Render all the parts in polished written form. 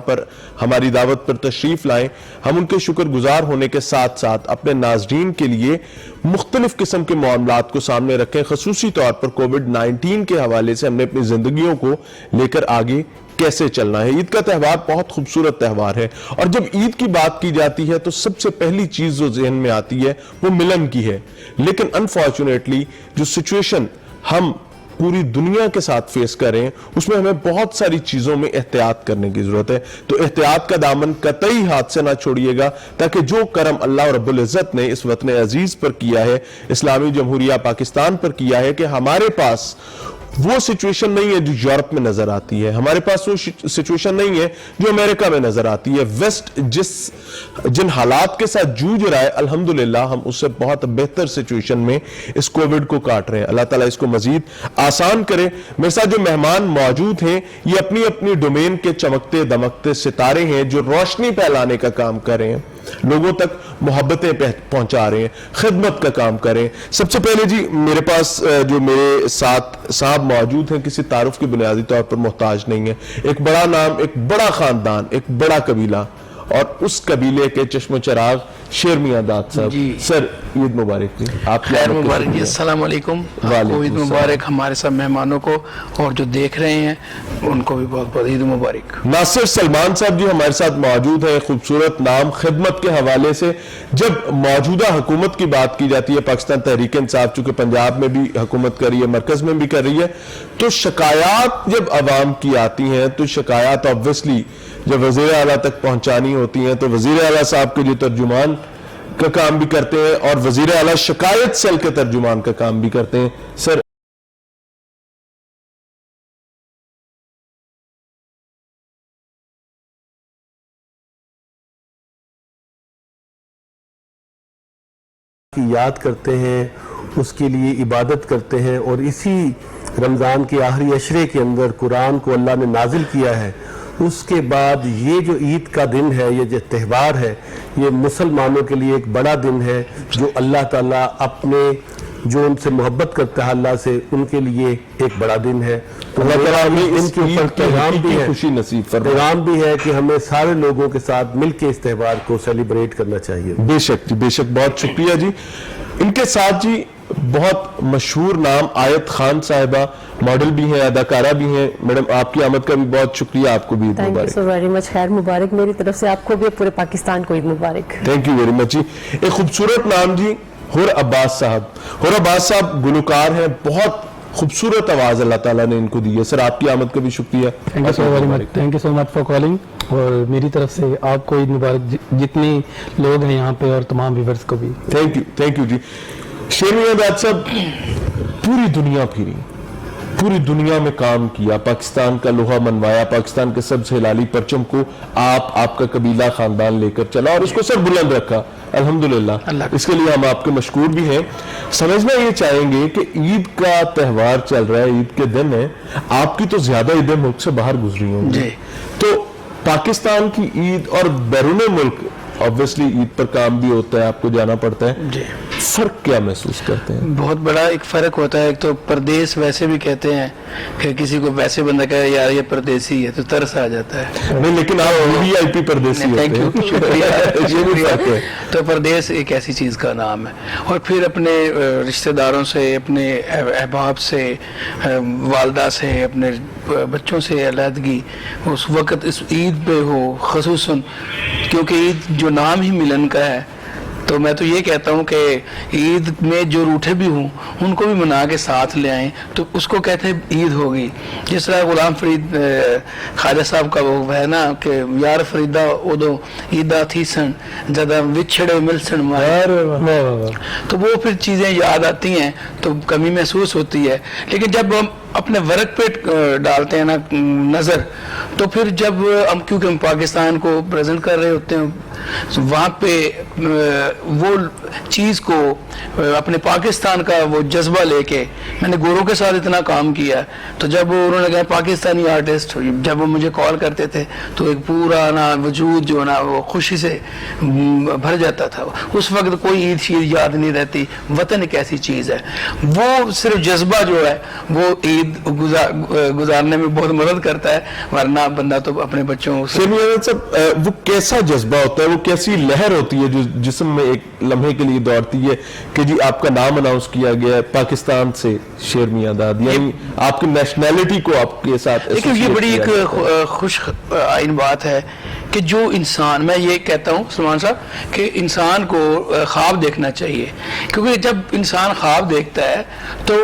پر ہماری دعوت پر تشریف لائیں. ہم ان کے شکر گزار ہونے کے ساتھ ساتھ اپنے ناظرین کے لیے مختلف قسم کے معاملات کو سامنے رکھیں. خصوصی طور پر کووڈ-19 کے حوالے سے ہم نے اپنی زندگیوں کو لے کر آگے کیسے چلنا ہے. عید کا تہوار بہت خوبصورت تہوار ہے اور جب عید کی بات کی جاتی ہے تو سب سے پہلی چیز جو ذہن میں آتی ہے وہ ملن کی ہے. لیکن انفارچونیٹلی جو سچویشن ہم پوری دنیا کے ساتھ فیس کر رہے ہیں اس میں ہمیں بہت ساری چیزوں میں احتیاط کرنے کی ضرورت ہے. تو احتیاط کا دامن قطعی ہاتھ سے نہ چھوڑیے گا تاکہ جو کرم اللہ رب العزت نے اس وطن عزیز پر کیا ہے, اسلامی جمہوریہ پاکستان پر کیا ہے, کہ ہمارے پاس وہ سچویشن نہیں ہے جو یورپ میں نظر آتی ہے, ہمارے پاس وہ سچویشن نہیں ہے جو امریکہ میں نظر آتی ہے. ویسٹ جن حالات کے ساتھ جوجھ رہا ہے الحمدللہ ہم اس سے بہت بہتر سچویشن میں اس کووڈ کو کاٹ رہے ہیں. اللہ تعالیٰ اس کو مزید آسان کرے. میرے ساتھ جو مہمان موجود ہیں یہ اپنی اپنی ڈومین کے چمکتے دمکتے ستارے ہیں جو روشنی پھیلانے کا کام کر رہے ہیں, لوگوں تک محبتیں پہنچا رہے ہیں, خدمت کا کام کریں. سب سے پہلے جی میرے پاس جو میرے ساتھ صاحب موجود ہیں کسی تعارف کی بنیادی طور پر محتاج نہیں ہے. ایک بڑا نام, ایک بڑا خاندان, ایک بڑا قبیلہ اور اس قبیلے کے چشم و چراغ شیر میاں داد صاحب. سر عید مبارک. آپ خیر مبارک جی. السلام علیکم. آپ کو عید مبارک, ہمارے سب مہمانوں کو اور جو دیکھ رہے ہیں ان کو بھی بہت بہت عید مبارک. ناصر سلمان صاحب جی ہمارے ساتھ موجود ہیں, خوبصورت نام. خدمت کے حوالے سے جب موجودہ حکومت کی بات کی جاتی ہے, پاکستان تحریک انصاف چونکہ پنجاب میں بھی حکومت کر رہی ہے, مرکز میں بھی کر رہی ہے, تو شکایات جب عوام کی آتی ہیں تو شکایات آبویسلی جب وزیر اعلیٰ تک پہنچانی ہوتی ہیں تو وزیر اعلیٰ صاحب کے جو ترجمان کا کام بھی کرتے ہیں اور وزیر اعلیٰ شکایت سیل کے ترجمان کا کام بھی کرتے ہیں. سر یاد کرتے ہیں, اس کے لیے عبادت کرتے ہیں, اور اسی رمضان کے آخری عشرے کے اندر قرآن کو اللہ نے نازل کیا ہے. اس کے بعد یہ جو عید کا دن ہے, یہ جو تہوار ہے, یہ مسلمانوں کے لیے ایک بڑا دن ہے جو اللہ تعالیٰ اپنے جو ان سے محبت کرتا ہے اللہ سے, ان کے لیے ایک بڑا دن ہے. تو اللہ تعالیٰ ہمیں ان کے اوپر پیغام بھی ہے کہ ہمیں سارے لوگوں کے ساتھ مل کے اس تہوار کو سیلیبریٹ کرنا چاہیے. بے شک جی, بے شک, بہت شکریہ جی. ان کے ساتھ جی بہت مشہور نام آیت خان صاحبہ, ماڈل بھی ہیں, اداکارہ بھی ہیں. میڈم آپ کی آمد کا بھی بہت شکریہ, آپ کو بھی عید مبارک. Thank you so very much. خیر مبارک میری طرف سے آپ کو بھی, پورے پاکستان کو عید مبارک. تھینک یو ویری مچ جی. ایک خوبصورت نام جی حور عباس صاحب. حور عباس صاحب گلوکار ہیں, بہت خوبصورت آواز اللہ تعالیٰ نے ان کو دی ہے. سر آپ کی آمد کا بھی شکریہ. Thank you so very much. Thank you so much for calling. اور میری طرف سے آپ کو عید مبارک, جتنے لوگ ہیں یہاں پہ اور تمام ویورز کو بھی. تھینک یو جی. شیر میاں داد صاحب پوری دنیا پھری, پوری دنیا میں کام کیا, پاکستان کا لوہا منوایا, پاکستان کے سبز ہلالی پرچم کو آپ کا قبیلہ خاندان لے کر چلا اور اس کو سر بلند رکھا الحمدللہ. اس کے لیے ہم آپ کے مشکور بھی ہیں. سمجھنا یہ چاہیں گے کہ عید کا تہوار چل رہا ہے, عید کے دن ہے, آپ کی تو زیادہ عیدیں ملک سے باہر گزری ہوں گی, تو پاکستان کی عید اور بیرون ملک obviously عید پر کام بھی ہوتا ہے, آپ کو جانا پڑتا ہے, فرق کیا محسوس کرتے ہیں؟ بہت بڑا ایک فرق ہوتا ہے. ایک تو پردیس ویسے بھی کہتے ہیں کہ کسی کو ویسے بندہ کہے یار یہ پردیسی ہے تو ترس آ جاتا ہے. نہیں لیکن آپ وی آئی پی پردیسی ہوتے ہیں. شکریہ. تو پردیس ایک ایسی چیز کا نام ہے. اور پھر اپنے رشتہ داروں سے, اپنے احباب سے, والدہ سے, اپنے بچوں سے علیحدگی اس وقت اس عید پہ ہو, خصوصاً کیونکہ عید جو نام ہی ملن کا ہے. تو میں تو یہ کہتا ہوں کہ عید میں جو روٹھے بھی ہوں ان کو بھی منا کے ساتھ لے آئیں تو اس کو کہتے ہیں عید ہوگی. جس طرح غلام فرید خواجہ صاحب کا وہ ہے نا کہ یار فریدہ ادو عیدہ تھی سن زدہ وچھڑے ملسن مارے, تو وہ پھر چیزیں یاد آتی ہیں تو کمی محسوس ہوتی ہے. لیکن جب ہم اپنے ورق پہ ڈالتے ہیں نا نظر, تو پھر جب ہم کیونکہ ہم پاکستان کو پریزنٹ کر رہے ہوتے ہیں وہاں پہ وہ چیز کو اپنے پاکستان کا وہ جذبہ لے کے میں نے گوروں کے ساتھ اتنا کام کیا, تو جب انہوں نے کہا پاکستانی آرٹسٹ, جب وہ مجھے کال کرتے تھے تو ایک پورا نا وجود جو نا وہ خوشی سے بھر جاتا تھا. اس وقت کوئی عید شید یاد نہیں رہتی, وطن ایک ایسی چیز ہے, وہ صرف جذبہ جو ہے وہ عید گزارنے میں بہت مدد کرتا ہے, ورنہ بندہ تو اپنے بچوں سے. صاحب وہ کیسا جذبہ ہوتا ہے, وہ کیسی لہر ہوتی ہے جو جسم میں ایک لمحے کے لیے دوڑتی ہے کہ جی آپ کا نام اناؤنس کیا گیا ہے پاکستان سے شیر میاں داد, یعنی آپ کی نیشنلٹی کو آپ کے ساتھ. لیکن یہ بڑی ایک خوش آئین بات ہے کہ جو انسان, میں یہ کہتا ہوں سلمان صاحب کہ انسان کو خواب دیکھنا چاہیے, کیونکہ جب انسان خواب دیکھتا ہے تو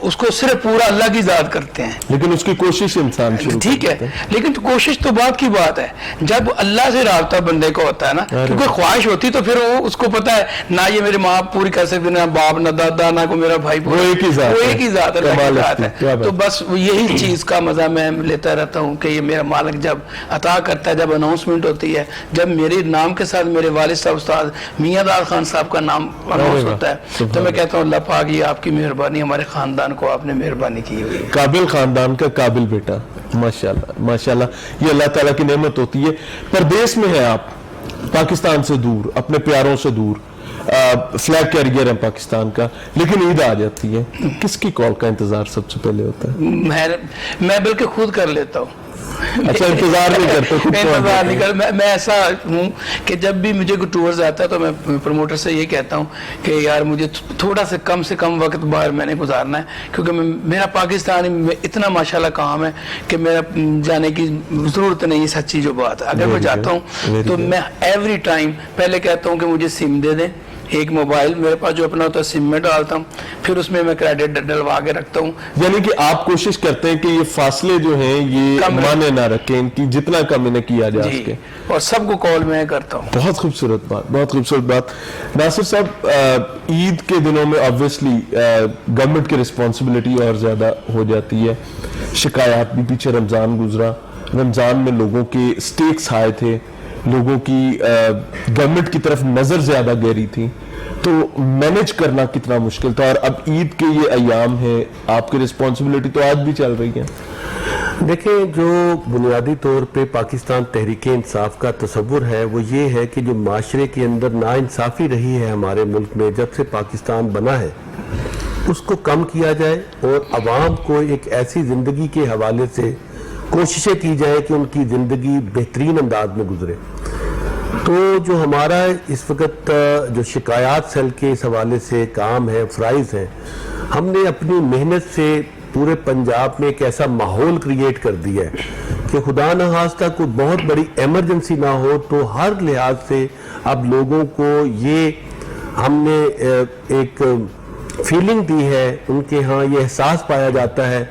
اس کو صرف پورا اللہ کی ذات کرتے ہیں, لیکن اس کی کوشش انسان شروع ٹھیک ہے, لیکن کوشش تو بات کی بات ہے. جب اللہ سے رابطہ بندے کو ہوتا ہے نا, کیونکہ خواہش ہوتی تو پھر وہ اس کو پتا ہے نہ یہ میری ماں پوری کر سکتے, نہ باپ نہ دادا نہ کوئی میرا بھائی, وہ ایک ہی ذات ہے. تو بس یہی چیز کا مزہ میں لیتا رہتا ہوں کہ یہ میرا مالک جب عطا کرتا ہے, جب اناؤنسمنٹ ہوتی ہے, جب میرے نام کے ساتھ میرے والد صاحب استاد میاں داد خان صاحب کا نام اناؤنس ہوتا ہے, تو میں کہتا ہوں اللہ پاک یہ آپ کی مہربانی, ہمارے خاندان کو آپ نے مہربانی کی ہوئی. قابل خاندان کا قابل بیٹا, ماشاءاللہ ماشاءاللہ, یہ اللہ تعالیٰ کی نعمت ہوتی ہے. پردیس میں ہیں آپ, پاکستان سے دور, اپنے پیاروں سے دور, فلیگ کیریئر ہے پاکستان کا, لیکن عید آ جاتی ہے, کس کی کال کا انتظار سب سے پہلے ہوتا ہے؟ میں بلکہ خود کر لیتا ہوں. اچھا, انتظار نہیں کرتے, انتظار نہیں کر, میں ایسا ہوں کہ جب بھی مجھے کوئی ٹورز آتا ہے تو میں پروموٹر سے یہ کہتا ہوں کہ یار مجھے تھوڑا سے کم وقت باہر میں نے گزارنا ہے, کیونکہ میرا پاکستان میں اتنا ماشاءاللہ کام ہے کہ میرا جانے کی ضرورت نہیں ہے. سچی جو بات ہے, اگر میں جاتا ہوں تو میں ایوری ٹائم پہلے کہتا ہوں کہ مجھے سم دے دیں, ایک موبائل میرے پاس جو اپنا ہوتا ہے سم میں ڈالتا ہوں, پھر اس میں کریڈٹ ڈلوا کے رکھتا ہوں. یعنی کہ آپ کوشش کرتے ہیں کہ یہ فاصلے جو ہیں یہ مانے نہ رکھیں, ان کی جتنا کم انہیں کیا جا سکے, اور سب کو کال میں کرتا ہوں. بہت خوبصورت بات, بہت خوبصورت بات. ناصر صاحب, عید کے دنوں میں آبویسلی گورنمنٹ کی رسپانسبلٹی اور زیادہ ہو جاتی ہے, شکایات بھی, پیچھے رمضان گزرا, رمضان میں لوگوں کے سٹیکس ہائے تھے, لوگوں کی گورنمنٹ کی طرف نظر زیادہ گہری تھی, تو مینج کرنا کتنا مشکل تھا, اور اب عید کے یہ ایام ہیں, آپ کی رسپانسبلٹی تو آج بھی چل رہی ہے. دیکھیں, جو بنیادی طور پہ پاکستان تحریک انصاف کا تصور ہے وہ یہ ہے کہ جو معاشرے کے اندر ناانصافی رہی ہے ہمارے ملک میں جب سے پاکستان بنا ہے, اس کو کم کیا جائے اور عوام کو ایک ایسی زندگی کے حوالے سے کوششیں کی جائے کہ ان کی زندگی بہترین انداز میں گزرے. تو جو ہمارا اس وقت جو شکایات سیل کے اس حوالے سے کام ہے, فرائض ہیں, ہم نے اپنی محنت سے پورے پنجاب میں ایک ایسا ماحول کریٹ کر دیا ہے کہ خدا نخواستہ کوئی بہت بڑی ایمرجنسی نہ ہو تو ہر لحاظ سے اب لوگوں کو یہ ہم نے ایک فیلنگ دی ہے, ان کے ہاں یہ احساس پایا جاتا ہے.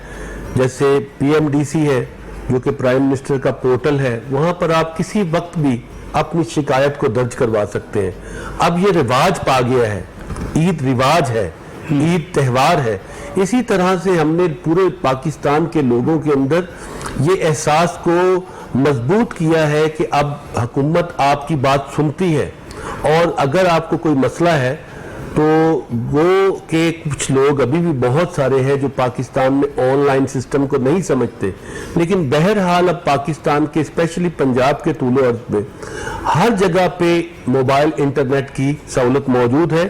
جیسے PMDC ہے جو کہ پرائم منسٹر کا پورٹل ہے, وہاں پر آپ کسی وقت بھی اپنی شکایت کو درج کروا سکتے ہیں. اب یہ رواج پا گیا ہے, عید رواج ہے, عید تہوار ہے. اسی طرح سے ہم نے پورے پاکستان کے لوگوں کے اندر یہ احساس کو مضبوط کیا ہے کہ اب حکومت آپ کی بات سنتی ہے, اور اگر آپ کو کوئی مسئلہ ہے تو وہ کہ کچھ لوگ ابھی بھی بہت سارے ہیں جو پاکستان میں آن لائن سسٹم کو نہیں سمجھتے, لیکن بہرحال اب پاکستان کے اسپیشلی پنجاب کے طول و عرض میں ہر جگہ پہ موبائل انٹرنیٹ کی سہولت موجود ہے.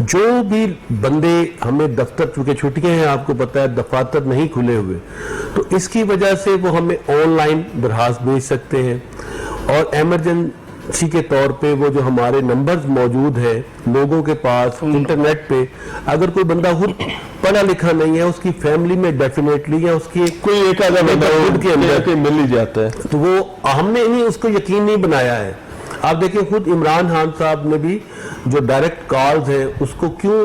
جو بھی بندے, ہمیں دفتر چونکہ چھٹیاں ہیں آپ کو پتہ ہے, دفاتر نہیں کھلے ہوئے, تو اس کی وجہ سے وہ ہمیں آن لائن درخواست بھیج سکتے ہیں, اور ایمرجنسی کے طور پہ وہ جو ہمارے نمبرز موجود ہیں لوگوں کے پاس انٹرنیٹ پہ, اگر کوئی بندہ خود پڑھا لکھا نہیں ہے, اس کی فیملی میں ڈیفینیٹلی یا اس کی کوئی ایک آدھا بندہ خود کے اندر مل ہی جاتا ہے, تو وہ ہم نے اس کو یقین نہیں بنایا ہے. آپ دیکھیں خود عمران خان صاحب نے بھی جو ڈائریکٹ کالز ہیں اس کو کیوں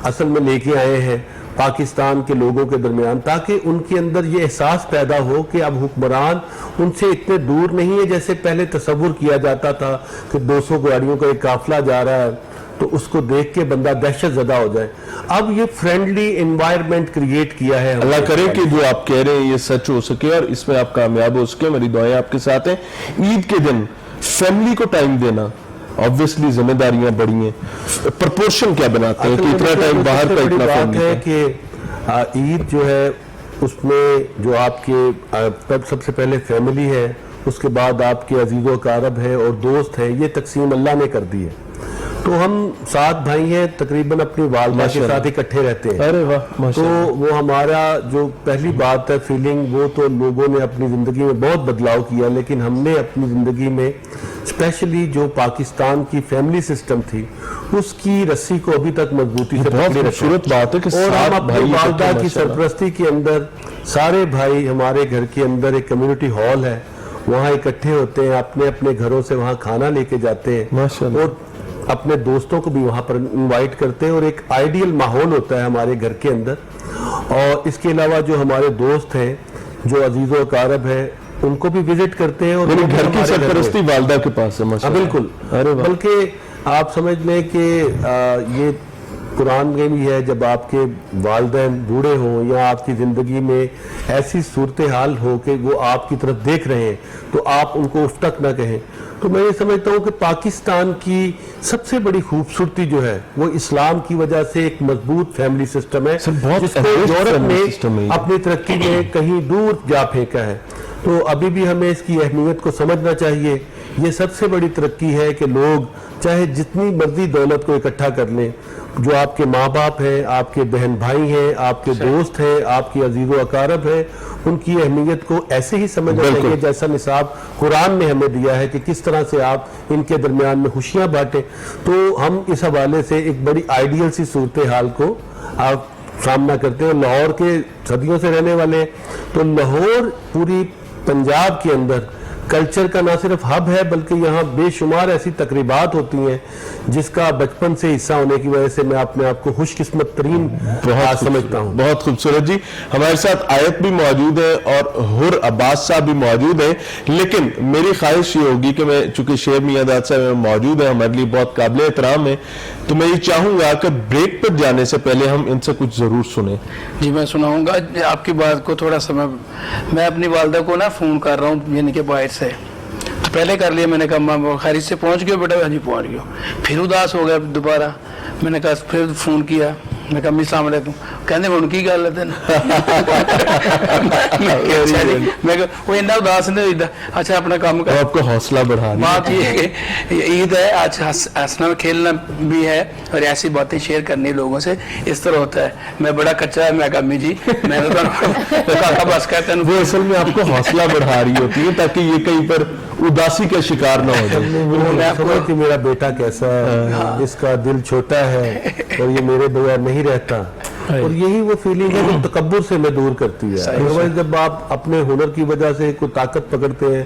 اصل میں لے کے آئے ہیں پاکستان کے لوگوں کے درمیان, تاکہ ان کے اندر یہ احساس پیدا ہو کہ اب حکمران ان سے اتنے دور نہیں ہے جیسے پہلے تصور کیا جاتا تھا کہ 200 گاڑیوں کا ایک قافلہ جا رہا ہے تو اس کو دیکھ کے بندہ دہشت زدہ ہو جائے. اب یہ فرینڈلی انوائرمنٹ کریٹ کیا ہے. اللہ کرے کہ جو آپ کہہ رہے ہیں یہ سچ ہو سکے اور اس میں آپ کامیاب ہو سکے. میری دعائیں آپ کے ساتھ ہیں. عید کے دن فیملی کو ٹائم دینا, ऑब्वियसली जिम्मेदारियां बढ़ी हैं, प्रपोर्शन क्या बनाते हैं कि इतना टाइम बाहर का इतना बात family है का? कि ईद जो है उसमें जो आपके तब सबसे पहले फैमिली है, उसके बाद आपके अजीज़ो कारब है और दोस्त है, ये तकसीम अल्लाह ने कर दी है। तो हम 7 भाई हैं, तकरीबन अपनी वालदा के साथ इकट्ठे रहते हैं। अरे वाह, तो माशाल्लाह। वो हमारा जो पहली बात है फीलिंग, वो तो लोगों ने अपनी ज़िंदगी में बहुत बदलाव किया, लेकिन हमने अपनी ज़िंदगी में स्पेशली जो पाकिस्तान की फैमिली सिस्टम थी उसकी रस्सी को अभी तक मजबूती से बहुत पकड़े रखा खूबसूरत बात है कि और 7 हम अपनी भाई वालदा इकट्ठे, की माशाल्लाह। सरपरस्ती के अंदर सारे भाई, हमारे घर के अंदर एक कम्युनिटी हॉल है, वहाँ इकट्ठे होते हैं, अपने अपने घरों से वहाँ खाना लेके जाते हैं माशाल्लाह। और अपने दोस्तों को भी वहाँ पर इनवाइट करते हैं और एक आइडियल माहौल होता है हमारे घर के अंदर। और इसके अलावा जो हमारे दोस्त हैं, जो अजीज़ो कारब है, उनको भी विजिट करते हैं और मेरे वो भी घर की हमारे घर में- सरपरस्ती वालदा के पास है हाँ माशाल्लाह। बिल्कुल। अरे वाह। बल्कि आप समझ लें कि ये कुरान में भी है, जब आपके वालिदैन बूढ़े हों या आपकी ज़िंदगी में ऐसी सूरत हाल हो कि वो आपकी तरफ देख रहे हैं तो आप उनको उफ तक ना कहें। तो मैं ये समझता हूँ कि पाकिस्तान की सबसे बड़ी खूबसूरती जो है वो इस्लाम की वजह से एक मजबूत फैमिली सिस्टम है, सर, बहुत जिसको advanced यूरोप family ने system है ये। अपनी तरक्की में कहीं दूर जा फेंका है। तो अभी भी हमें इसकी अहमियत को समझना चाहिए। ये सबसे बड़ी तरक्की है कि लोग चाहे जितनी मर्जी दौलत को इकट्ठा कर लें, जो आपके माँ बाप हैं, आपके बहन भाई हैं, आपके दोस्त हैं, आपके अजीज़ो अकारब हैं, उनकी अहमियत को ऐसे ही समझना बिल्कुल। चाहिए जैसा निसाब कुरान ने हमें दिया है कि किस तरह से आप इनके दरमियान में खुशियाँ बांटें। तो हम इस हवाले से एक बड़ी आइडियल सी सूरत हाल को आप सामना करते हैं। लाहौर के सदियों से रहने वाले, तो लाहौर पूरी पंजाब के अंदर कल्चर का ना सिर्फ हब है, बल्कि यहाँ बेशुमार ऐसी तकरीबात होती हैं जिसका बचपन से हिस्सा होने की वजह से मैं अपने आप को खुशकिस्मत तरीन बहुत समझता हूँ। बहुत खूबसूरत जी। हमारे साथ आयत भी मौजूद है और हुर अब्बास साहब भी मौजूद है, लेकिन मेरी ख्वाहिश ये होगी कि मैं, चूंकि शेर मियां दाद साहब मौजूद है, हमारे लिए बहुत काबिल एहतराम है, तो मैं ये चाहूंगा कि ब्रेक पर जाने से पहले हम इनसे कुछ जरूर सुने। जी मैं सुनाऊंगा आपकी बात को। थोड़ा समय मैं अपनी वालदा को ना फ़ोन कर रहा हूँ यानी कि बाहर से, तो पहले कर लिया, मैंने कहा माँ खैरियत से पहुँच गए बेटा? हाँ जी पहुँच गए। फिर उदास हो गया दोबारा, मैंने कहा फिर फ़ोन किया, मैं कहा अम्मी सलाम अलैकुम, कहने उनकी गल है तेन मैं कहा वो इन्ना उदास नहीं होता। अच्छा अपना काम और कर। आपको हौसला बढ़ा रही है। बात ये है कि ईद है, आज हंसना खेलना भी है और ऐसी बातें शेयर करनी लोगों से, इस तरह होता है। मैं बड़ा कच्चा है, मैं कहा अम्मी जी मैंने तो बस कहते हैं वो असल में आपको हौसला बढ़ा रही होती है ताकि ये कहीं पर उदासी का शिकार ना हो जाए। मैं आपको- समझ कि मेरा बेटा कैसा है, इसका दिल छोटा है और ये मेरे बगैर नहीं रहता, और यही वो फीलिंग है जो तकब्बुर से मैं दूर करती है। अदरवाइज जब आप अपने हुनर की वजह से कोई ताकत पकड़ते हैं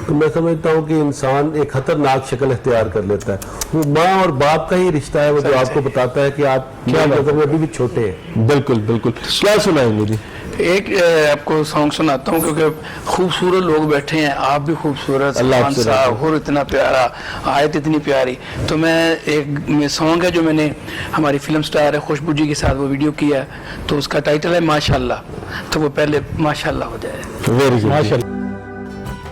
तो मैं समझता हूँ कि इंसान एक खतरनाक शक्ल इख्तियार कर लेता है। वो माँ और बाप का ही रिश्ता है वो जो आपको बताता है कि आप क्या नजर में अभी भी छोटे हैं। बिल्कुल बिल्कुल। क्या सुनाएंगे जी? एक आपको सॉन्ग सुनाता हूँ क्योंकि खूबसूरत लोग बैठे हैं, आप भी खूबसूरत, अल्लाह खान आपसे साहब हुर इतना प्यारा, आयत इतनी प्यारी। तो मैं एक सॉन्ग है जो मैंने हमारी फिल्म स्टार है खुशबू जी के साथ वो वीडियो किया है, तो उसका टाइटल है माशाल्लाह, तो वो पहले माशाल्लाह हो जाए। Very good. माशाल्लाह।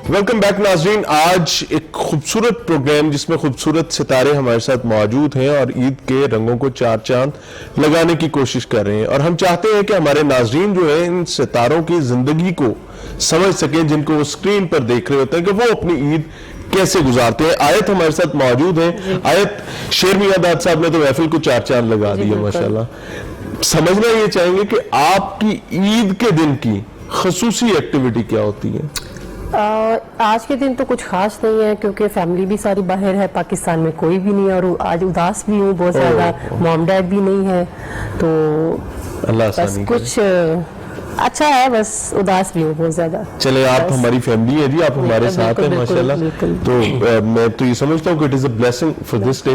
वेलकम बैक नाजरीन। आज एक खूबसूरत प्रोग्राम जिसमें खूबसूरत सितारे हमारे साथ मौजूद हैं और ईद के रंगों को चार चांद लगाने की कोशिश कर रहे हैं, और हम चाहते हैं कि हमारे नाजरीन जो है इन सितारों की जिंदगी को समझ सकें जिनको वो स्क्रीन पर देख रहे होते हैं, कि वो अपनी ईद कैसे गुजारते हैं। आयत हमारे साथ मौजूद है। आयत, शेर मियां दाद साहब ने तो महफिल को चार चांद लगा दिया माशाल्लाह। समझना ये चाहेंगे कि आपकी ईद के दिन की खसूसी एक्टिविटी क्या होती है? आज के दिन तो कुछ खास नहीं है क्योंकि फैमिली भी सारी बाहर है, पाकिस्तान में कोई भी नहीं है, और आज उदास भी हूँ बहुत ज़्यादा, मॉम डैड भी नहीं है, तो अल्लाह बस आसानी करे। कुछ अच्छा है, बस उदास भी हूँ बहुत ज़्यादा। चले, आप हमारी फैमिली है जी, आप हमारे बिल्कुल, साथ हैं बिल्कुल, माशाल्लाह। बिल्कुल। तो मैं तो ये समझता हूँ कि it is a blessing for this day.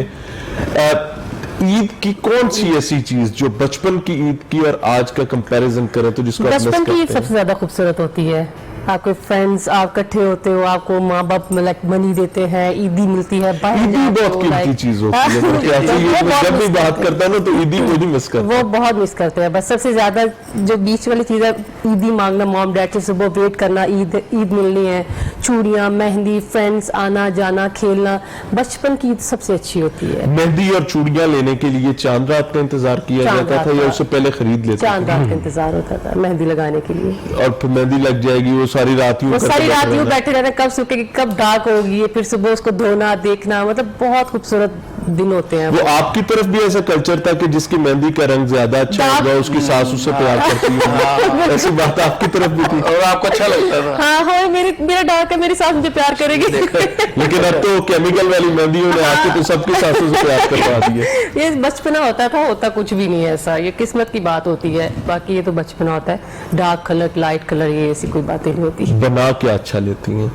Eid की कौन सी ऐसी चीज जो बचपन की ईद की और आज का कंपैरिजन करें तो जिसको आप मिस बचपन की ईद करते हैं? सबसे ज़्यादा खूबसूरत होती है आपके फ्रेंड्स, आप इकट्ठे होते हो, आपको माँ बाप लाइक मनी देते हैं, ईदी मिलती है, बहन ईदी जाते बहुत हो, कीमती like- चीज होती है, मतलब कैसे ये वो जब भी बहुत बात करता है ना तो ईदी कोई नहीं मिस करता। वो बहुत मिस करते हैं। बस सबसे ज्यादा जो बीच वाली चीज है, ईदी मांगना मॉम डैड से, सुबह वेट करना, ईद मिलनी है, चूड़ियां, मेहंदी, फ्रेंड्स आना जाना, खेलना, बचपन की ईद सबसे अच्छी होती है। मेहंदी और चूड़ियां लेने के लिए चांद रात का इंतजार किया चांद जाता रात था या का। उससे पहले खरीद लेते चांद रात का इंतजार होता था मेहंदी लगाने के लिए। थे? और फिर मेहंदी लग जाएगी, वो सारी रात यूं वो करते सारी रात बैठे यूं रहना। बैठे रहना, कब सूखेगी, कब डार्क होगी, फिर सुबह उसको धोना, देखना, मतलब बहुत खूबसूरत दिन होते हैं। वो आपकी तरफ भी ऐसा कल्चर था कि जिसकी मेहंदी का रंग ज्यादा अच्छा दाग- होगा उसकी सास उससे प्यार करती है, ऐसी बात आपकी तरफ भी थी? और आपको अच्छा लगता था? हाँ हाँ, मेरा डार्क है, मेरी सास मुझे प्यार करेगी। लेकिन अब तो केमिकल वाली मेहंदियों ने आके तो सबकी सासों से प्यार करवा दिए। ये बचपना होता था, होता कुछ भी नहीं है ऐसा, ये किस्मत की बात होती है, बाकी ये तो बचपना होता है। डार्क कलर, लाइट कलर, ये ऐसी कोई बातें नहीं होती। बना क्या अच्छा लेती हैं?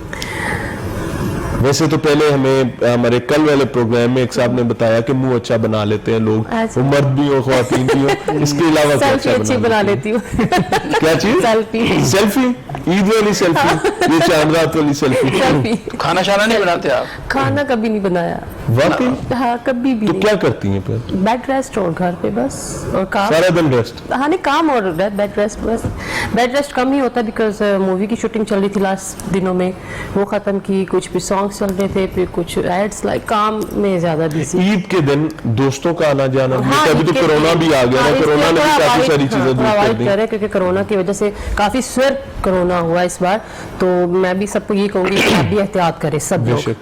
वैसे तो पहले हमें हमारे कल वाले प्रोग्राम में एक साहब ने बताया कि मुंह अच्छा बना लेते हैं लोग, अच्छा। वो मर्द भी हो ख्वातीन भी हो, इसके अलावा क्या सेल्फी अच्छी बना लेती हूँ। क्या चीज? सेल्फी। सेल्फी, ईद वाली सेल्फी, ये चांद रात वाली सेल्फी। सेल्फी। खाना शाना नहीं बनाते आप? खाना कभी नहीं बनाया। वाकई? हाँ, कभी भी तो नहीं। क्या करती हैं फिर? बेड रेस्ट और घर पे बस, और काम। सारा दिन रेस्ट? हाँ नहीं, काम और बेड रेस्ट बस। बेड रेस्ट कम ही होता बिकॉज मूवी की शूटिंग चल रही थी लास्ट दिनों में, वो खत्म की, कुछ भी सॉन्ग्स चल रहे थे, फिर कुछ एड्स, लाइक काम में ज्यादा बिजी। ईद के दिन दोस्तों का आना जाना भी, हाँ, अभी तो ईद के कोरोना दिन- भी आ गया हाँ, ना, इसलिए कोरोना ने भी थोड़ा काफी avoid- सारी चीजें दूर कर avoid दी। कर रहे हैं, क्योंकि कोरोना की वजह से काफी स्वर कोरोना हुआ इस बार, तो मैं भी सबको ये कहूंगी कि आप भी एहतियात करें सब लोग, बेशक।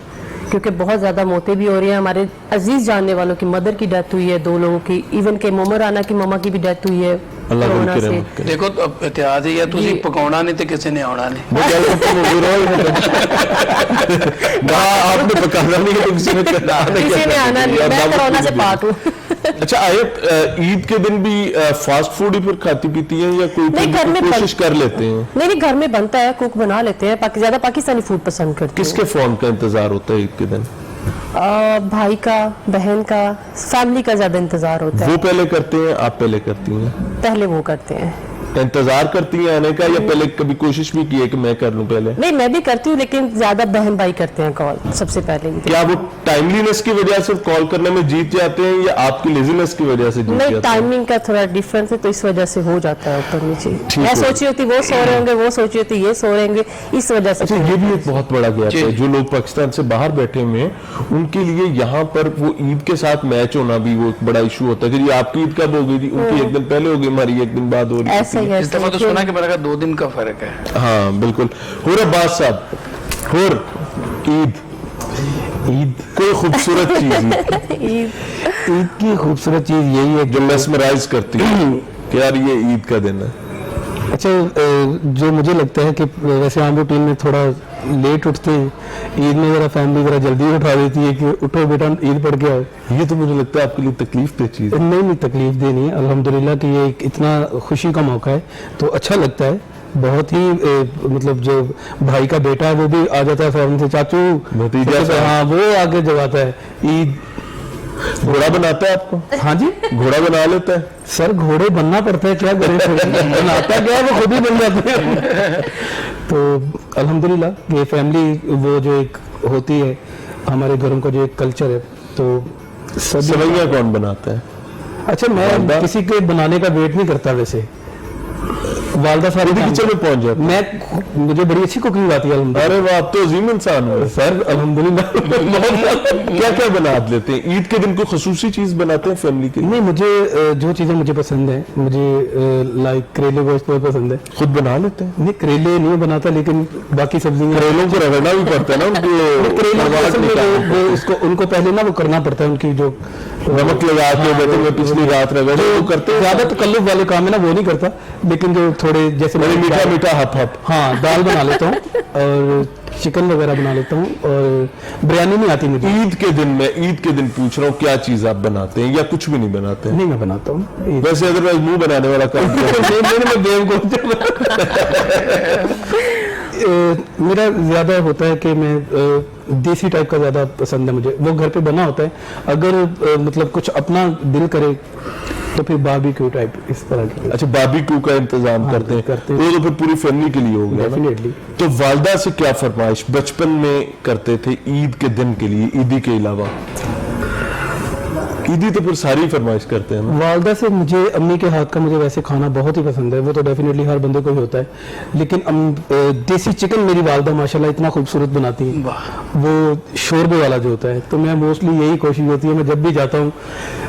क्योंकि बहुत ज्यादा मौतें भी हो रही हैं। हमारे अजीज जानने वालों की मदर की डेथ हुई है, 2 लोगों की, इवन के मोमो राना की ममा की भी डेथ हुई है अल्लाह कोरोना उनकी से। रहमत करे। देखो तो अब इतिहास ही है, तुझे पकाना नहीं तो किसी ने आना नहीं। वो क्या करते हैं, वो रोज ना आपने पकाना नहीं है तो किसी ने करना नहीं, किसी ने आना नहीं, और मैं दावत कोरोना भी से नहीं पाक हूँ। देनी। अच्छा आयत, ईद के दिन भी फास्ट फूड ही फिर खाती पीती हैं या कोई नहीं, घर में कोशिश कर लेते हैं? नहीं, घर में बनता है, कुक बना लेते हैं, ज्यादा पाकिस्तानी फूड पसंद करते हैं। किसके फोन का इंतजार होता है ईद के दिन? भाई का, बहन का, फैमिली का ज्यादा इंतजार होता है। वो पहले करते हैं, आप पहले करती हैं? पहले वो करते हैं। इंतजार करती हैं आने का या पहले कभी कोशिश भी की है कि मैं कर लूं पहले? नहीं, मैं भी करती हूँ, लेकिन ज्यादा बहन भाई करते हैं कॉल सबसे पहले। क्या वो टाइमलीनेस की वजह से कॉल करने में जीत जाते हैं या आपकी लेजीनेस की वजह से जीत नहीं, जाते हैं? टाइमिंग का थोड़ा डिफरेंस है, तो इस वजह से हो जाता है ऊपर नीचे। मैं है। सोची होती वो सो रहे होंगे, वो सोची होती ये सो रहे होंगे, इस वजह से। अच्छा, ये भी एक बहुत बड़ा गैप है। जो लोग पाकिस्तान से बाहर बैठे हुए हैं उनके लिए यहाँ पर वो ईद के साथ मैच होना भी वो एक बड़ा इशू होता है कि जी आपकी ईद कब होगी, जी उनकी एक दिन पहले होगी, हमारी एक दिन बाद हो रही ऐसा ही इस दफा तो है। सुना कि मेरा 2 दिन का फर्क है। हाँ बिल्कुल। हुर अब्बास साहब, हुर, ईद ईद कोई खूबसूरत चीज ईद की खूबसूरत चीज यही है जो मेस्मराइज करती है कि यार ये ईद का दिन है? अच्छा, जो मुझे लगता है कि वैसे आम रूटीन में थोड़ा लेट उठते हैं, ईद में जरा फैमिली जरा जल्दी उठा देती है कि उठो बेटा ईद पढ़ के आओ। ये तो मुझे लगता है आपके लिए तकलीफ दे चीज है। नहीं, तकलीफ दे नहीं है, अल्हम्दुलिल्लाह कि ये एक इतना खुशी का मौका है, तो अच्छा लगता है बहुत ही। मतलब जो भाई का बेटा है वो भी आ जाता है फौरन से, चाचू भतीजा सबसे- साहब। हाँ, वो आगे जब आता है ईद। घोड़ा बनाता है आपको? हाँ जी घोड़ा बना लेता है? सर, घोड़े बनना पड़ता है, क्या करें बनाता क्या है, वो खुद ही बन जाते हैं। तो अल्हम्दुलिल्लाह ये फैमिली वो जो एक होती है हमारे घरों का जो एक कल्चर है, तो सभी। सवैया कौन बनाता है? अच्छा, मैं वालदा? किसी के बनाने का वेट नहीं करता वैसे, वालदा सारी खुद ही किचन में पहुंच जाता मैं मुझे बड़ी अच्छी कुकिंग आती है है? अल्हम्दुलिल्लाह। अरे वाह, आप तो अजीम इंसान हो सर अल्हम्दुलिल्लाह। क्या क्या बना लेते हैं ईद के दिन? कोई खसूसी चीज बनाते हैं फैमिली के लिए? नहीं, मुझे जो चीज़ें मुझे पसंद है, मुझे लाइक करेले गोश्त बहुत पसंद है। खुद बना लेते हैं? नहीं, करेले नहीं बनाता, लेकिन बाकी सब्जियां। करेलों को रगड़ना भी पड़ता है ना उनको, करेले परवाह असल में निकालने। वो उसको उनको पहले ना वो करना पड़ता है, उनकी जो नमक लगा के बैठे हुए पिछली रात रगड़े वो करते हैं। ज्यादा तकल्लुफ वाले काम है ना वो नहीं करता, लेकिन जो थोड़े जैसे बड़े मीठा दाल- मीठा हप हप। हाँ, दाल बना लेता हूँ और चिकन वगैरह बना लेता हूँ, और बिरयानी नहीं आती मुझे। ईद के दिन मैं ईद के दिन पूछ रहा हूँ क्या चीज आप बनाते हैं या कुछ भी नहीं बनाते हैं? नहीं, मैं बनाता हूँ। वैसे अदरवाइज मुंह बनाने वाला काम क्या है? मेरा ज्यादा होता है कि मैं देसी टाइप का ज्यादा पसंद है मुझे, वो घर पे बना होता है। अगर मतलब कुछ अपना दिल करे तो तो फिर बारबेक्यू टाइप इस तरह की। अच्छा, बारबेक्यू का इंतजाम हाँ, करते हैं, करते हैं। वो तो फिर पूरी फैमिली के लिए हो गया ना? डेफिनेटली। तो वालदा से क्या फरमाइश बचपन में करते थे ईद के दिन के लिए, ईदी के अलावा? ईदी तो फिर सारी फरमाइश करते हैं ना? वालदा से मुझे अम्मी के हाथ का मुझे वैसे खाना बहुत ही पसंद है, वो तो डेफिनेटली हर बंदे को ही होता है, लेकिन देसी चिकन मेरी वालदा माशाल्लाह इतना खूबसूरत बनाती है, वो शोरबे वाला जो होता है। तो मैं मोस्टली यही कोशिश होती है, मैं जब भी जाता हूँ,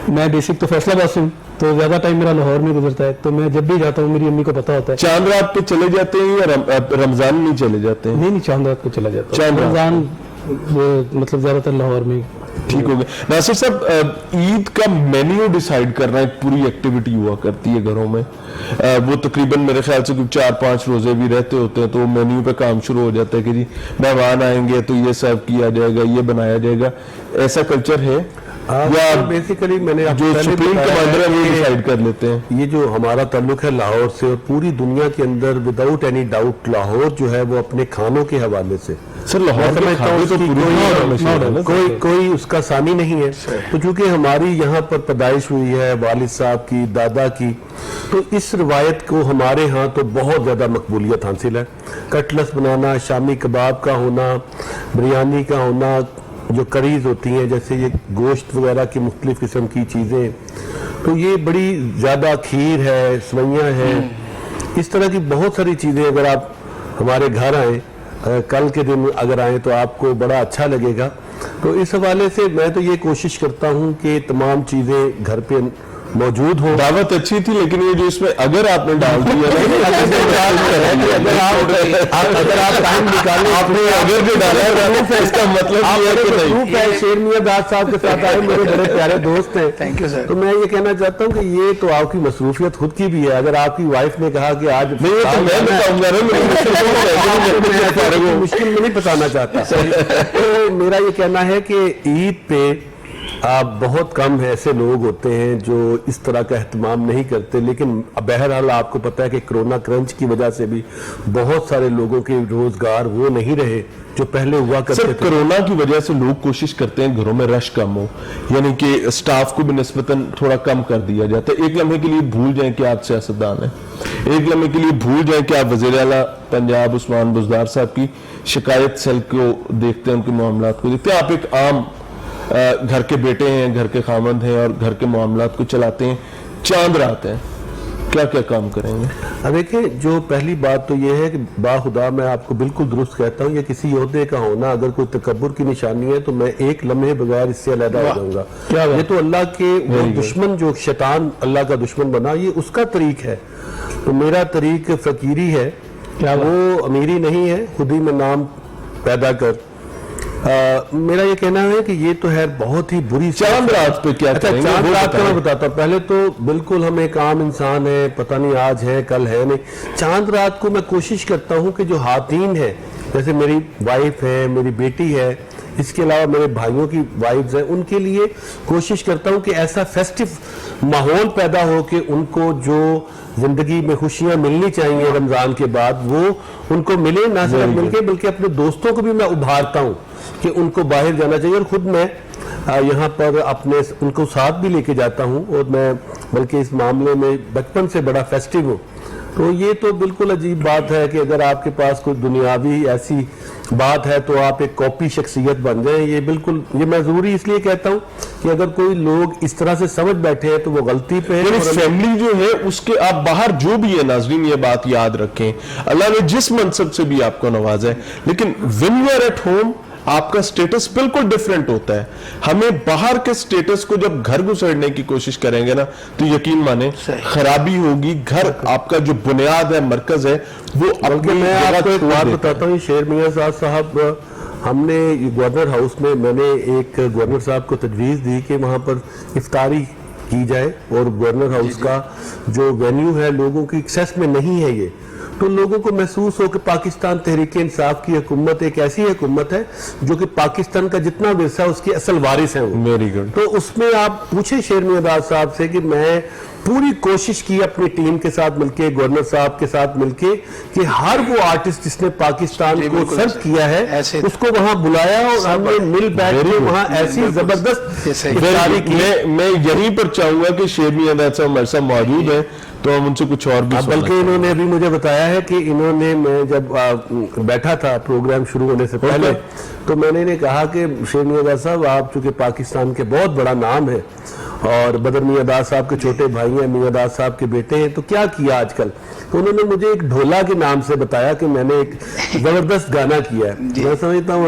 मैं बेसिक तो फैसलाबाद से हूँ, तो ज्यादा टाइम मेरा लाहौर में गुजरता है, तो मैं जब भी जाता हूँ मेरी अम्मी को पता होता है। चांद रात पे चले जाते हैं या रमजान में चले जाते हैं? नहीं, चांद रात को चला जाता चांद है, रात रमजान मतलब ज्यादातर लाहौर में। ठीक हो गया। नासिर साहब, ईद का मेन्यू डिसाइड करना एक पूरी एक्टिविटी हुआ करती है घरों में। वो तकरीबन मेरे ख्याल से 4-5 रोजे भी रहते होते हैं, तो मेन्यू पे काम शुरू हो जाता है कि जी मेहमान आएंगे तो ये सर्व किया जाएगा, ये बनाया जाएगा। ऐसा कल्चर है या बेसिकली मैंने जो सुप्रीम कमांडर है वो डिसाइड कर लेते हैं? ये जो हमारा ताल्लुक है लाहौर से, और पूरी दुनिया के अंदर विदाउट एनी डाउट लाहौर जो है वो अपने खानों के हवाले से, सर लाहौर में समझता हूँ तो उसकी कोई उसका सानी नहीं है। तो चूंकि हमारी यहाँ पर पैदाइश हुई है वालिद साहब की, दादा की, तो इस रिवायत को हमारे यहाँ तो बहुत ज़्यादा मकबूलियत हासिल है। कटलस बनाना, शामी कबाब का होना, बिरयानी का होना, जो करीज होती हैं जैसे ये गोश्त वगैरह की मुख्तलिफ किस्म की चीज़ें, तो ये बड़ी ज़्यादा, खीर है, सवैयाँ हैं, इस तरह की बहुत सारी चीज़ें। अगर आप हमारे घर आएँ, कल के दिन अगर आए तो आपको बड़ा अच्छा लगेगा। तो इस हवाले से मैं तो ये कोशिश करता हूँ कि तमाम चीज़ें घर पे मौजूद हो। दावत अच्छी थी, लेकिन ये जो इसमें अगर आपने डाल दिया अगर आप टाइम निकालें, आपने अगर जो डाला है इसका मतलब ये है कि नहीं। शेर मियां दाद साहब के साथ आए, मेरे बड़े प्यारे दोस्त हैं। Thank you sir. तो मैं ये कहना चाहता हूँ कि ये तो आपकी मसरूफियत खुद की भी है। अगर आपकी वाइफ ने कहा कि आज नहीं, ये तो मैं बताऊंगा ना, मुश्किल में नहीं बताना चाहता। तो मेरा ये कहना है कि ईद पे आप बहुत कम ऐसे लोग होते हैं जो इस तरह का एहतमाम नहीं करते, लेकिन बहरहाल आपको पता है कि कोरोना क्रंच की वजह से भी बहुत सारे लोगों के रोजगार वो नहीं रहे जो पहले हुआ करते थे। कोरोना की वजह से लोग कोशिश करते हैं घरों में रश कम हो, यानी कि स्टाफ को भी निस्बतन थोड़ा कम कर दिया जाता है। एक लम्हे के लिए भूल जाएं कि आप सियासतदान हैं, एक लम्हे के लिए भूल जाएं कि आप वज़ीर आला पंजाब उस्मान बुज़दार साहब की शिकायत सेल को देखते हैं, उनके मामलात को देखते हैं। आप एक आम घर के बेटे हैं, घर के खामंद हैं और घर के मामलात को चलाते हैं। चांद रात है, क्या क्या काम करेंगे? अब देखिए, जो पहली बात तो ये है कि बाखुदा मैं आपको बिल्कुल दुरुस्त कहता हूँ, ये किसी योद्धे का होना अगर कोई तकब्बुर की निशानी है तो मैं एक लम्हे बगैर इससे अलग हो जाऊंगा। ये तो अल्लाह के वो दुश्मन, जो शैतान अल्लाह का दुश्मन बना, ये उसका तरीक है। तो मेरा तरीक फकीरी है, क्या वो अमीरी नहीं है, खुद ही में नाम पैदा कर। मेरा ये कहना है कि ये तो है बहुत ही बुरी। चांद रात पे क्या करेंगे? चांद रात का मैं बताता हूँ। पहले तो बिल्कुल हम एक आम इंसान है, पता नहीं आज है कल है नहीं। चांद रात को मैं कोशिश करता हूँ कि जो हातीन है, जैसे मेरी वाइफ है, मेरी बेटी है, इसके अलावा मेरे भाइयों की वाइफ्स हैं, उनके लिए कोशिश करता हूँ कि ऐसा फेस्टिव माहौल पैदा हो कि उनको जो जिंदगी में खुशियां मिलनी चाहिए रमजान के बाद वो उनको मिले, ना सिर्फ मिलके बल्कि अपने दोस्तों को भी मैं उभारता हूँ कि उनको बाहर जाना चाहिए। और खुद मैं यहाँ पर अपने उनको साथ भी लेके जाता हूँ, और मैं बल्कि इस मामले में बचपन से बड़ा फेस्टिव हूँ। तो ये तो बिल्कुल अजीब बात है कि अगर आपके पास कोई दुनियावी ऐसी बात है तो आप एक कॉपी शख्सियत बन जाएं। ये बिल्कुल, ये मैं जरूरी इसलिए कहता हूँ कि अगर कोई लोग इस तरह से समझ बैठे हैं तो वो गलती पे है। फैमिली जो है उसके आप बाहर जो भी है, नाजरीन ये बात याद रखें, अल्लाह ने जिस मनसब से भी आपको नवाजा है, लेकिन when you are at home आपका स्टेटस बिल्कुल डिफरेंट होता है। हमें बाहर के स्टेटस को जब घर घुसड़ने की कोशिश करेंगे ना, तो यकीन माने खराबी होगी। घर आपका जो बुनियाद है, मरकज है, वो अपनी। मैं आपको एक बात बताता हूँ, शेर मियां साहब, हमने गवर्नर हाउस में, मैंने एक गवर्नर साहब को तजवीज़ दी कि वहाँ पर इफ्तारी की जाए, और गवर्नर हाउस का जो वेन्यू है लोगों की एक्सेस में नहीं है ये, تو لوگوں کو محسوس ہو کہ پاکستان تحریک انصاف کی حکومت ایک ایسی حکومت ہے جو کہ پاکستان کا جتنا ورثہ ہے اس کے اصل وارث ہیں وہ. Very good. تو اس میں آپ پوچھیں شیر میاں صاحب سے کہ میں پوری کوشش کی اپنی ٹیم کے ساتھ مل کے, گورنر صاحب کے ساتھ مل کے, کہ ہر وہ آرٹسٹ جس نے پاکستان کو سرو کیا ہے اس کو وہاں بلایا اور ہم نے مل بیٹھ کے وہاں ایسی زبردست افطاری کی. میں یہیں پر چاہوں گا کہ شیر میاں صاحب ہمارے ساتھ موجود ہیں تو ہم ان سے کچھ اور بھی بلکہ انہوں نے ابھی مجھے بتایا ہے کہ انہوں نے, میں جب بیٹھا تھا پروگرام شروع ہونے سے پہلے, تو میں نے کہا کہ شیر میاں صاحب آپ چونکہ پاکستان کے بہت بڑا نام ہے اور بدر میاں صاحب کے چھوٹے بھائی ہیں, میاں صاحب کے بیٹے ہیں, تو کیا کیا آج کل؟ تو انہوں نے مجھے ایک ڈھولا کے نام سے بتایا کہ میں نے ایک زبردست گانا کیا ہے. میں سمجھتا ہوں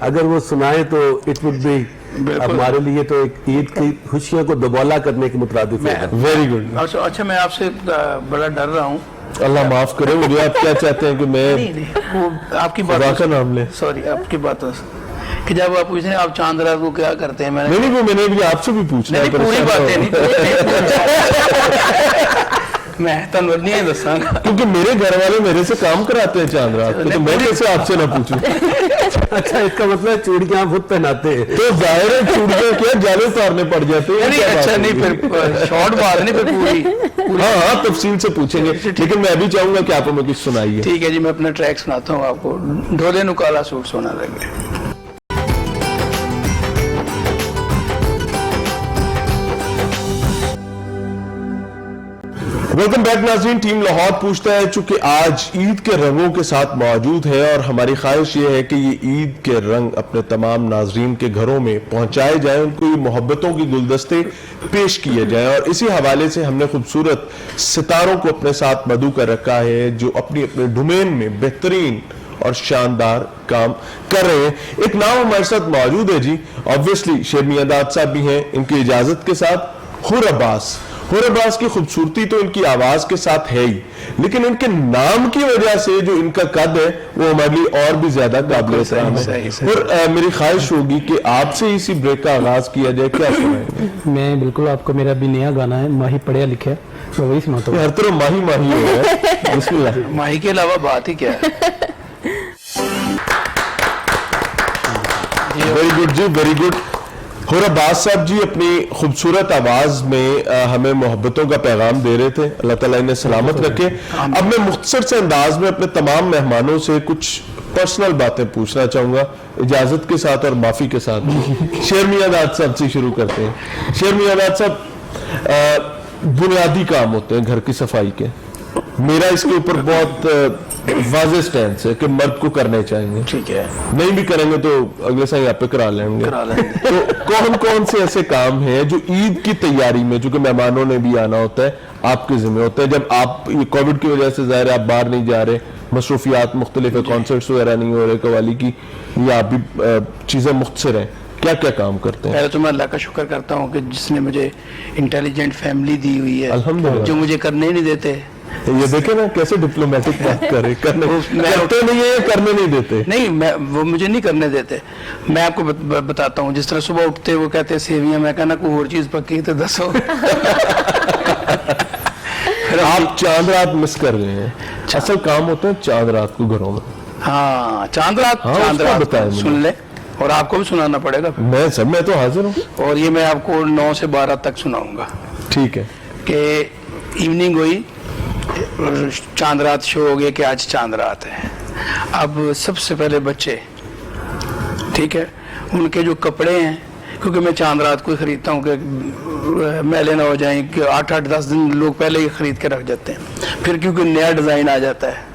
اگر وہ سنائیں تو اٹ وڈ بی ہمارے لیے تو ایک عید کی خوشیوں کو دوبالا کرنے کے مترادف ہے. Very good. اچھا میں آپ سے بڑا ڈر رہا ہوں, اللہ معاف کرے مجھے. آپ کیا چاہتے ہیں کہ میں وہ آپ کی بات کا نام لیں؟ سوری, آپ کی بات کہ جب آپ پوچھ رہے ہیں آپ چاند رات کو کیا کرتے ہیں, میں نے بھی آپ سے بھی پوچھنا ہے. پوری باتیں نہیں میں نہیں دساں گا کیونکہ میرے گھر والے میرے سے کام کراتے ہیں چاند رات کو, تو میں کیسے آپ سے نہ پوچھوں؟ اچھا اس کا مطلب چوڑیاں خود پہناتے ہیں تو ظاہر ہے چوڑیاں کیا جالے اتارنے پڑ جاتے ہیں. اچھا نہیں, پھر شارٹ بات نہیں, پھر پوری ہاں تفصیل سے پوچھیں گے, لیکن میں بھی چاہوں گا کہ آپ ہمیں کچھ سنائیے. ٹھیک ہے جی, میں اپنا ٹریک سناتا ہوں آپ کو. ڈھولے نو کالا سوٹ سونا لگے. ویلکم بیک ناظرین. ٹیم لاہور پوچھتا ہے, چونکہ آج عید کے رنگوں کے ساتھ موجود ہے اور ہماری خواہش یہ ہے کہ یہ عید کے رنگ اپنے تمام ناظرین کے گھروں میں پہنچائے جائیں, ان کو یہ محبتوں کی گلدستے پیش کیے جائیں, اور اسی حوالے سے ہم نے خوبصورت ستاروں کو اپنے ساتھ مدعو کر رکھا ہے جو اپنے ڈومین میں بہترین اور شاندار کام کر رہے ہیں. ایک نام ہمارے ساتھ موجود ہے جی, آبویسلی شیر میاں صاحب بھی ہیں, ان کی اجازت کے ساتھ حور عباس. حور عباس کی خوبصورتی تو ان کی آواز کے ساتھ ہے ہی, لیکن ان کے نام کی وجہ سے جو ان کا قد ہے وہ ہمارے لیے اور بھی زیادہ قابل احترام ہے. اور میری خواہش ہوگی کہ آپ سے اسی بریک کا آغاز کیا جائے. کیا سنائیں؟ میں بالکل, آپ کو میرا بھی نیا گانا ہے, ماہی پڑھیا لکھا ہے, میں وہی سناتا ہوں. ہر طرف ماہی ماہی ہو رہا ہے. بسم اللہ. ماہی کے علاوہ بات ہی کیا ہے. ویری گڈ جی, ویری گڈ. حور عباس صاحب جی اپنی خوبصورت آواز میں ہمیں محبتوں کا پیغام دے رہے تھے, اللہ تعالیٰ انہیں سلامت رکھے. اب میں مختصر سے انداز میں اپنے تمام مہمانوں سے کچھ پرسنل باتیں پوچھنا چاہوں گا, اجازت کے ساتھ اور معافی کے ساتھ. شیر میاں صاحب سے شروع کرتے ہیں. شیر میاں صاحب, بنیادی کام ہوتے ہیں گھر کی صفائی کے, میرا اس کے اوپر بہت واضح سٹینس ہے کہ مرد کو کرنے چاہیے. ٹھیک ہے, نہیں بھی کریں گے تو اگلے سال آپ پہ کرا لیں گے. تو کون کون سے ایسے کام ہیں جو عید کی تیاری میں, چونکہ مہمانوں نے بھی آنا ہوتا ہے, آپ کے ذمہ ہوتا ہے, جب آپ یہ کووڈ کی وجہ سے ظاہر آپ باہر نہیں جا رہے, مصروفیات مختلف ہے, کانسرٹس وغیرہ نہیں ہو رہے قوالی کی, یا آپ بھی چیزیں مختصر ہیں, کیا کیا کام کرتے ہیں؟ پہلے تو میں اللہ کا شکر کرتا ہوں کہ جس نے مجھے انٹیلیجنٹ فیملی دی ہوئی ہے, الحمدللہ, جو مجھے کرنے ہی نہیں دیتے. یہ دیکھیں نا کیسے ڈپلومیٹک بات کرے, کرتے نہیں ہے, کرنے نہیں دیتے. نہیں, وہ مجھے نہیں کرنے دیتے. میں آپ کو بتاتا ہوں, جس طرح صبح اٹھتے وہ کہتے ہیں سیویاں, میں کہنا کوئی اور چیز پکی تو دسو. آپ چاند رات مس کر رہے ہیں, اصل کام ہوتا ہے چاند رات کو گھروں میں. ہاں چاند رات بتائیں, سن لے, اور آپ کو بھی سنانا پڑے گا. میں تو حاضر ہوں, اور یہ میں آپ کو 9 سے 12 تک سناؤں گا. ٹھیک ہے. کہ ایوننگ ہوئی, چاند رات شو ہو گیا کہ آج چاند رات ہے. اب سب سے پہلے بچے, ٹھیک ہے, ان کے جو کپڑے ہیں, کیونکہ میں چاند رات کو ہی خریدتا ہوں کہ میلے نہ ہو جائیں, کہ 8-10 دن لوگ پہلے ہی خرید کے رکھ جاتے ہیں, پھر کیونکہ نیا ڈیزائن آ جاتا ہے,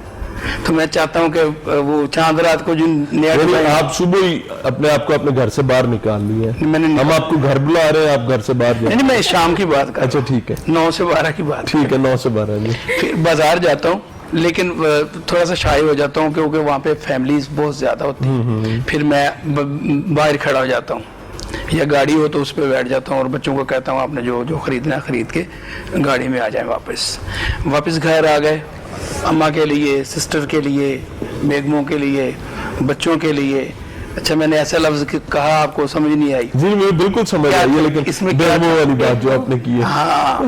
تو میں چاہتا ہوں کہ وہ چاند رات کو جو نیا ڈیزائن. آپ صبح ہی اپنے آپ کو اپنے گھر سے باہر نکال لیے, ہم آپ کو گھر بلا رہے ہیں, آپ گھر سے باہر جائیں. نہیں, میں شام کی بات کر رہا ہوں. اچھا ٹھیک ہے, 9 سے 12 کی بات. ٹھیک ہے, 9 سے 12 جی. پھر بازار جاتا ہوں, لیکن تھوڑا سا شائع ہو جاتا ہوں کیونکہ وہاں پہ فیملیز بہت زیادہ ہوتی ہیں. پھر میں باہر کھڑا ہو جاتا ہوں, یا گاڑی ہو تو اس پہ بیٹھ جاتا ہوں, اور بچوں کو کہتا ہوں آپ نے جو خریدنا ہے خرید کے گاڑی میں آ جائیں. واپس گھر آ گئے, اماں کے لیے, سسٹر کے لیے, بیگموں کے لیے, بچوں کے لیے. اچھا میں نے ایسا لفظ کہا, آپ کو سمجھ نہیں آئی؟ جی مجھے بالکل سمجھ آئی ہے, لیکن اس میں بیگموں والی بات جو آپ نے کی ہے. ہاں,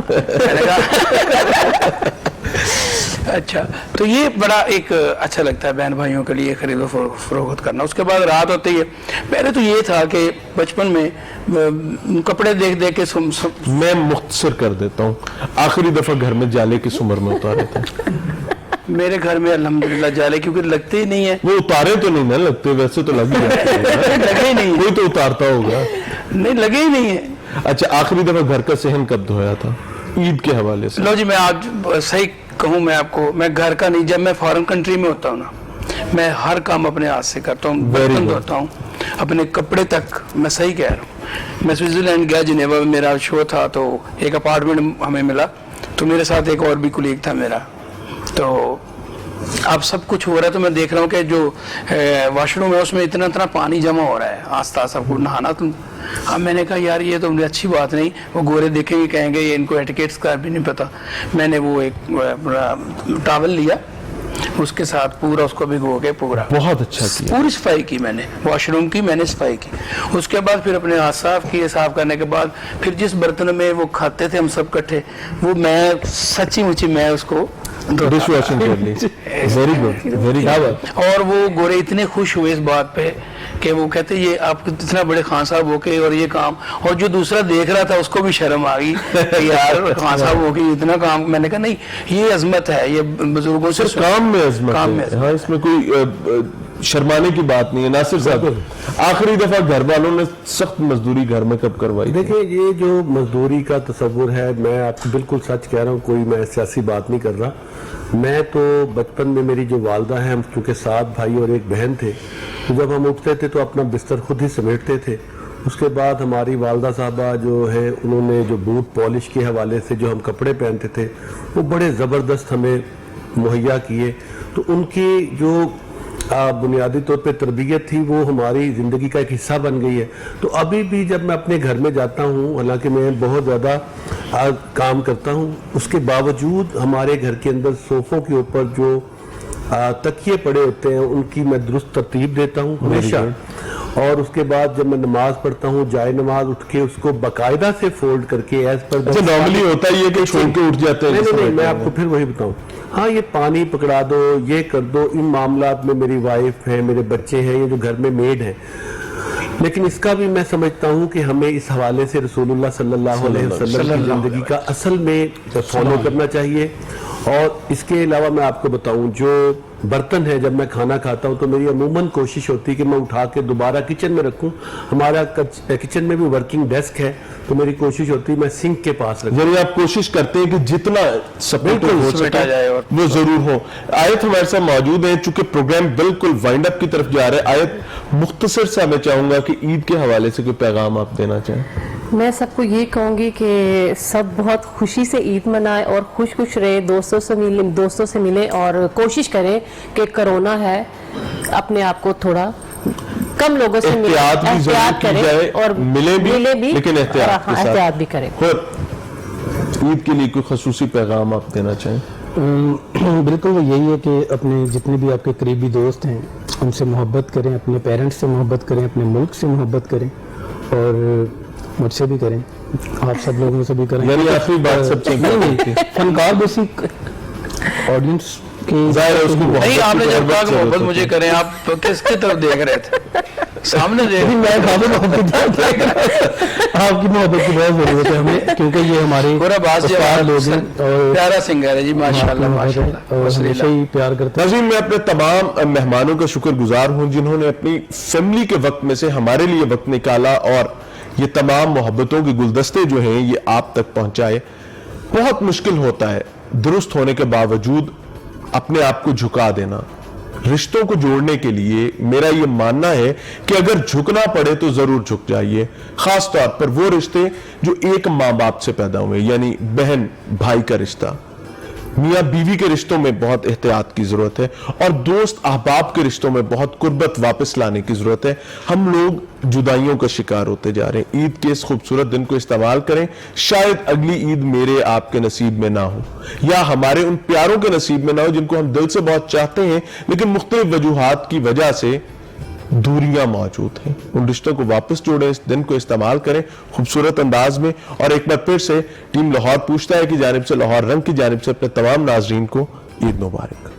अच्छा, तो ये बड़ा एक अच्छा लगता है बहन भाइयों के लिए खरीदो फरोख्त करना। उसके बाद रात होती है, पहले तो ये था कि बचपन में कपड़े देख देख के मैं मुख्तसर कर देता हूँ, आखिरी दफा घर में जाले किस उम्र में उतारे थे? मेरे घर में अल्हम्दुलिल्लाह जाले क्योंकि लगते ही नहीं है। वो उतारे तो नहीं ना लगते, वैसे तो लग ही जाते हैं। लगे ही नहीं, कोई तो उतारता होगा। नहीं लगे ही नहीं है। अच्छा, आखिरी दफा घर का सहन कब धोया था ईद के हवाले से? लो जी, मैं आज सही कहूँ मैं आपको, मैं घर का नहीं, जब मैं फॉरेन कंट्री में होता हूँ ना, मैं हर काम अपने हाथ से करता हूँ, बर्तन धोता हूँ, अपने कपड़े तक। मैं सही कह रहा हूँ। मैं स्विट्जरलैंड गया, जिनेवा में मेरा शो था, तो एक अपार्टमेंट हमें मिला, तो मेरे साथ एक और भी कुलीग था मेरा। तो अब सब कुछ हो रहा है, तो मैं देख रहा हूँ कि जो वॉशरूम है उसमें इतना इतना पानी जमा हो रहा है, आस्ता सबको नहाना। तुम अब मैंने कहा यार ये तो अच्छी बात नहीं, वो गोरे देखेंगे कहेंगे ये इनको एटिकेट्स का भी नहीं पता। मैंने वो एक टॉवल लिया, उसके साथ पूरा उसको भिगो के पूरा बहुत अच्छा किया। पूरी सफाई की मैंने, वॉशरूम की मैंने सफाई की। उसके बाद फिर अपने हाथ साफ किए, साफ करने के बाद फिर जिस बर्तन में वो खाते थे हम सब इकट्ठे, वो मैं सच्ची मुच्ची मैं उसको डिश वॉशिंग कर ली। Very good, very good. और वो गोरे इतने खुश हुए इस बात पे कि वो कहते ये आप इतना बड़े खान साहब होके और ये काम, और जो दूसरा देख रहा था उसको भी शर्म आ गई कि यार खान साहब होके इतना काम। मैंने कहा नहीं, ये अजमत है, ये बुजुर्गों से काम में अजमत है। हाँ, इसमें कोई शर्माने की बात नहीं है। नासिर साहब, आखिरी दफा घर वालों ने सख्त मजदूरी घर में कब करवाई? देखिए, ये जो मजदूरी का तस्वुर है, मैं आपको बिल्कुल सच कह रहा हूँ, कोई मैं सियासी बात नहीं कर रहा। मैं तो बचपन में मेरी जो वालदा है, हम चूँकि 7 भाई और 1 बहन थे, तो जब हम उठते थे तो अपना बिस्तर खुद ही समेटते थे। उसके बाद हमारी वालदा साहबा जो है, उन्होंने जो बूट पॉलिश के हवाले से जो हम कपड़े पहनते थे वो बड़े ज़बरदस्त हमें मुहैया किए। तो उनकी जो बुनियादी तौर पे तरबियत थी वो हमारी ज़िंदगी का एक हिस्सा बन गई है। तो अभी भी जब मैं अपने घर में जाता हूँ, हालांकि मैं बहुत ज़्यादा काम करता हूँ, उसके बावजूद हमारे घर के अंदर सोफ़ों के ऊपर जो तकिए पड़े होते हैं उनकी मैं दुरुस्त तरतीब देता हूँ हमेशा। और उसके बाद जब मैं नमाज पढ़ता हूँ, जाए नमाज उठ के उसको बाकायदा से फोल्ड करके एज पर। अच्छा, नॉर्मली होता है ये कि छोड़ के उठ जाते हैं। नहीं, मैं आपको फिर वही बताऊं। हाँ, ये पानी पकड़ा दो, ये कर दो, इन मामलात में मेरी वाइफ है, मेरे बच्चे हैं, ये जो घर में मेड है। लेकिन इसका भी मैं समझता हूँ कि हमें इस हवाले से रसूलुल्लाह सल्लल्लाहु अलैहि वसल्लम की जिंदगी का असल में फॉलो करना चाहिए। और इसके अलावा मैं आपको बताऊं, जो बर्तन है, जब मैं खाना खाता हूं तो मेरी अमूमन कोशिश होती है कि मैं उठा के दोबारा किचन में रखूं। हमारा किचन में भी वर्किंग डेस्क है, तो मेरी कोशिश होती है मैं सिंक के पास रखूं। यानी आप कोशिश करते हैं कि जितना सपोर्ट हो सके वो जरूर हो। आयत हमारे साथ मौजूद है, चूंकि प्रोग्राम बिल्कुल वाइंड अप की तरफ जा रहा है। आयत, मुख्तसर सा मैं चाहूंगा कि ईद के हवाले से कोई पैगाम आप देना चाहें। मैं सबको ये कहूँगी कि सब बहुत खुशी से ईद मनाएं और खुश रहे, दोस्तों से मिलें और कोशिश करें कि कोरोना है, अपने आप को थोड़ा कम लोगों से मिलें, एहतियात करें और मिले भी लेकिन एहतियात भी करें। ईद के लिए कोई खसूसी पैगाम आप देना चाहें? बिल्कुल वो यही है कि अपने जितने भी आपके करीबी दोस्त हैं उनसे मोहब्बत करें, अपने पेरेंट्स से मोहब्बत करें, अपने मुल्क से मोहब्बत करें और मुझसे भी करें, आप सब लोगों से भी करें। यानी आखिरी बात सबसे नहीं, फनकार बेसिक ऑडियंस के नहीं, आपने जब कहा कि मोहब्बत मुझे करें, आप किसकी तरफ देख रहे थे? सामने देख। मैं आपकी मोहब्बत की बहुत जरूरत है हमें, क्योंकि ये हमारे लोग हैं और प्यारा सिंगर है जी, माशाल्लाह माशाल्लाह, और हमेशा ही प्यार करते हैं। नाज़रीन, मैं अपने तमाम मेहमानों का शुक्रगुजार हूं जिन्होंने अपनी फैमिली के वक्त में से हमारे लिए वक्त निकाला और ये तमाम मोहब्बतों के गुलदस्ते जो हैं ये आप तक पहुंचाए। बहुत मुश्किल होता है दुरुस्त होने के बावजूद अपने आप को झुका देना। रिश्तों को जोड़ने के लिए मेरा ये मानना है कि अगर झुकना पड़े तो जरूर झुक जाइए, खास तौर पर वो रिश्ते जो एक माँ बाप से पैदा हुए, यानी बहन भाई का रिश्ता। मियाँ बीवी के रिश्तों में बहुत एहतियात की जरूरत है और दोस्त अहबाब के रिश्तों में बहुत कुर्बत वापस लाने की जरूरत है। हम लोग जुदाइयों का शिकार होते जा रहे हैं। ईद के इस खूबसूरत दिन को इस्तेमाल करें, शायद अगली ईद मेरे आपके नसीब में ना हो या हमारे उन प्यारों के नसीब में ना हो जिनको हम दिल से बहुत चाहते हैं, लेकिन मुख्तलिफ वजूहात की वजह से दूरियां मौजूद हैं। उन रिश्तों को वापस जोड़ें, इस दिन को इस्तेमाल करें खूबसूरत अंदाज में। और एक बार फिर से टीम लाहौर पूछता है कि जानिब से, लाहौर रंग की जानिब से अपने तमाम नाजरीन को عید مبارک.